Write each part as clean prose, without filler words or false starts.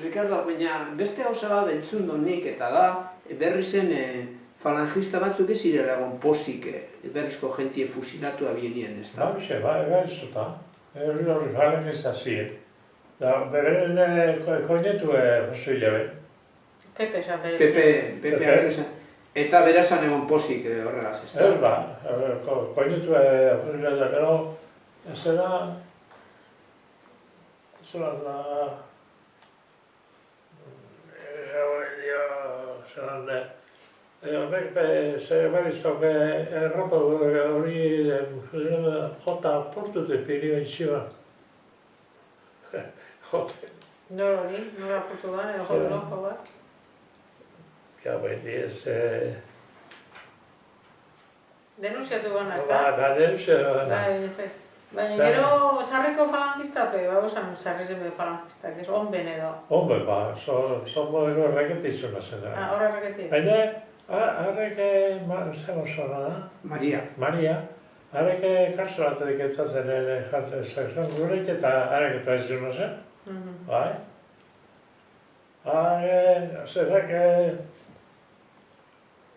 Ricardo, baina beste gauza bat entzun dut nik, eta da, berri zen falangista batzuk ez zirela egon pozik, berrizko jentie fusilatu abienien, ez da? Ba, ez zuta. Hori falangista ziren. Beren koinetu oso hilabe. Pepe esan bere. Pepe Arregizan. Eta berazan egon pozik horregaz, ez da? Ez ba, koinetu oso hilabe, gero, ez zela Zerbait erropa hori jota portute piri baitxioa. Jote. Nor hori? Nor apurtu ban, edo jote nojo bat? Ja, behin ez... Denunciatu ban, ez da? Ba, denunciatu ban. Baina gero sarriko falangistape, bagosan sarri zenbe falangistak, ez onben edo? Onben, ba, son modelo erreketizuna zen. Horra erreketik? Baina, harrek, zer osona da? Maria. Maria. Harrek karsolatetik etzatzen jartzen gureit eta harrek eta ez duna zen. Bai. Zerrak,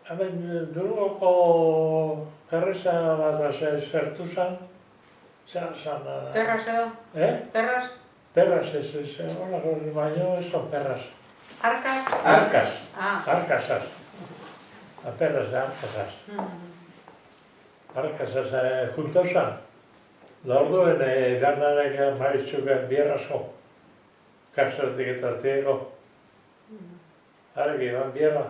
hemen Durugoko karreza bat zertu zen. Zer zan da? Perras edo? Perras? Perras, holako, baina ez da perras. Arkas? Arkas. Arkasaz. Perras da arkasaz. Arkasaz junto zan. Da orduen ganarek maizuk bierrazo. Karselatik eta tego. Harek iban bierra.